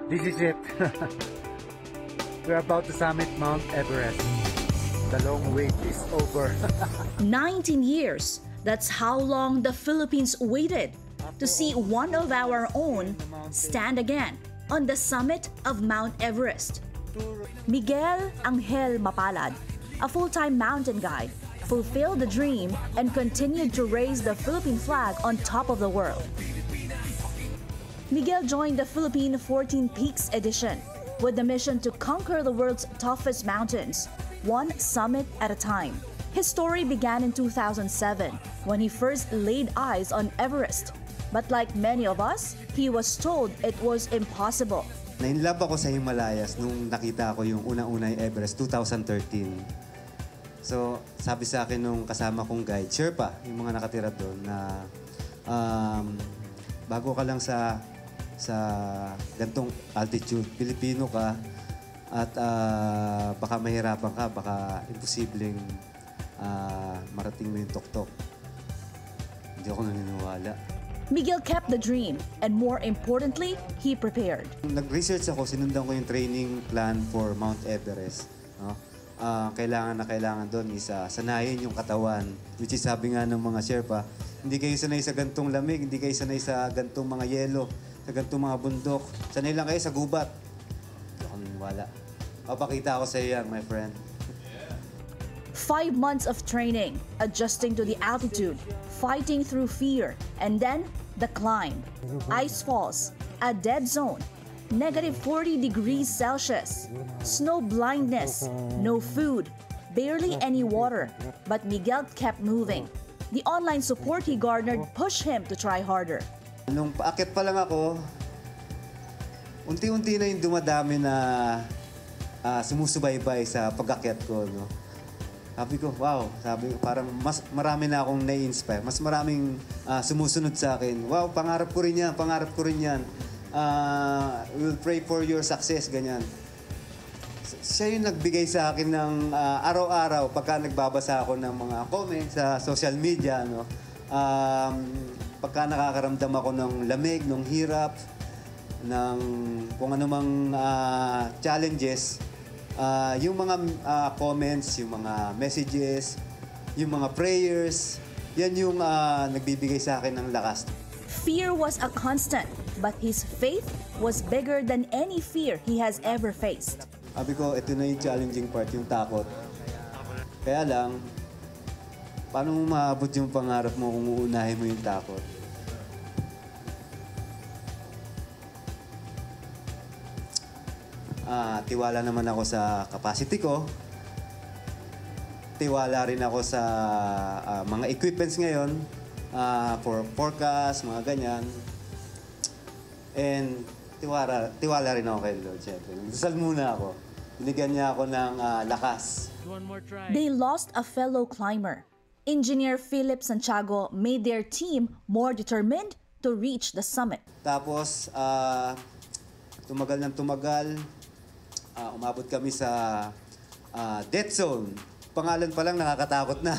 This is it. We're about to summit Mount Everest. The long wait is over. 19 years. That's how long the Philippines waited to see one of our own stand again on the summit of Mount Everest. Miguel Angel Mapalad, a full-time mountain guide, fulfilled the dream and continued to raise the Philippine flag on top of the world. Miguel joined the Philippine 14 Peaks edition with the mission to conquer the world's toughest mountains, one summit at a time. His story began in 2007 when he first laid eyes on Everest. But like many of us, he was told it was impossible. Na-inlove ako sa Himalayas nung nakita ko yung unang-una yung Everest, 2013. So, sabi sa akin nung kasama kong guide, Sherpa, yung mga nakatira doon, na bago ka lang sa gantong altitude, Pilipino ka, at baka mahirapan ka, baka imposibleng marating mo yung tuktok. Hindi ako naniniwala. Miguel kept the dream, and more importantly, he prepared. Nag-research ako, sinundan ko yung training plan for Mount Everest. No? Kailangan doon is sanayin yung katawan. Which is sabi nga ng mga Sherpa, hindi kayo sanay sa gantong lamig, hindi kayo sanay sa gantong mga yelo, sa gantong mga bundok. Sanay lang kayo sa gubat. Hindi ako naniniwala. Papakita ako sa iyo yan, my friend. 5 months of training, adjusting to the altitude, fighting through fear, and then the climb. Ice falls, a dead zone, -40 degrees Celsius, snow blindness, no food, barely any water. But Miguel kept moving. The online support he garnered pushed him to try harder. Nung paakyat pa lang ako, unti-unti na yung dumadami na sumusubaybay sa pag-akyat ko. No? Sabi ko, wow, parang mas marami na akong nai-inspire. Mas maraming sumusunod sa akin. Wow, pangarap ko rin yan, pangarap ko rin yan. We'll pray for your success, ganyan. Siya yung nagbigay sa akin ng araw-araw pagka nagbabasa ako ng mga comments sa social media. No? Pagka nakakaramdam ako ng lamig, ng hirap, ng kung anumang challenges, yung mga comments, yung mga messages, yung mga prayers, yan yung nagbibigay sa akin ng lakas. Fear was a constant, but his faith was bigger than any fear he has ever faced. Sabi ko, ito na yung challenging part, yung takot. Kaya lang, paano mo maabot yung pangarap mo kung uunahin mo yung takot? Tiwala naman ako sa capacity ko. Tiwala rin ako sa mga equipments ngayon for forecast, mga ganyan. And tiwala rin ako kay Lord, syempre. Dasal muna ako. Binigyan niya ako ng lakas. They lost a fellow climber. Engineer Philip Santiago made their team more determined to reach the summit. Tapos, tumagal ng tumagal. Umabot kami sa death zone. Pangalan pa lang nakakatakot na.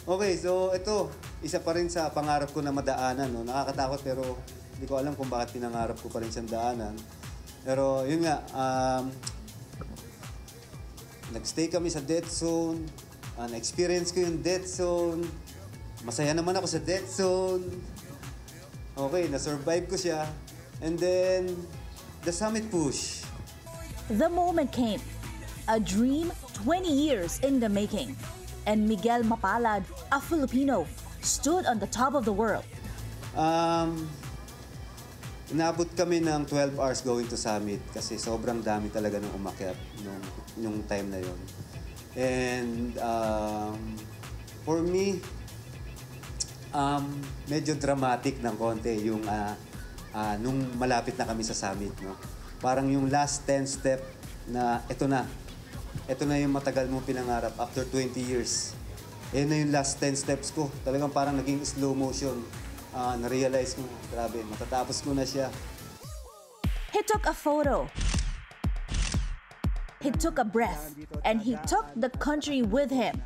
Okay, so ito, isa pa rin sa pangarap ko na madaanan. No? Nakakatakot pero hindi ko alam kung bakit pinangarap ko pa rin siyang daanan. Pero yun nga, nag-stay kami sa death zone. Na-experience ko yung death zone. Masaya naman ako sa death zone. Okay, na-survive ko siya. And then, the summit push. The moment came, a dream 20 years in the making, and Miguel Mapalad, a Filipino, stood on the top of the world. Inabot kami ng 12 hours going to summit kasi sobrang dami talaga ng umakyat nung time na yon. And for me, medyo dramatic ng konti yung nung malapit na kami sa summit. No? Parang yung last 10 step na ito na yung matagal mong pinangarap after 20 years. Yan na yung last 10 steps ko. Talagang parang naging slow motion. Na-realize ko, grabe, matatapos ko na siya. He took a photo. He took a breath. And he took the country with him.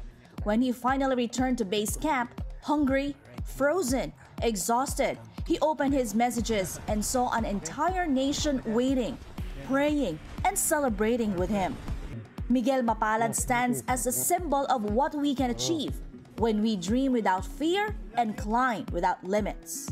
When he finally returned to base camp, hungry, frozen, exhausted, He opened his messages and saw an entire nation waiting, praying, and celebrating with him. Miguel Mapalad stands as a symbol of what we can achieve when we dream without fear and climb without limits.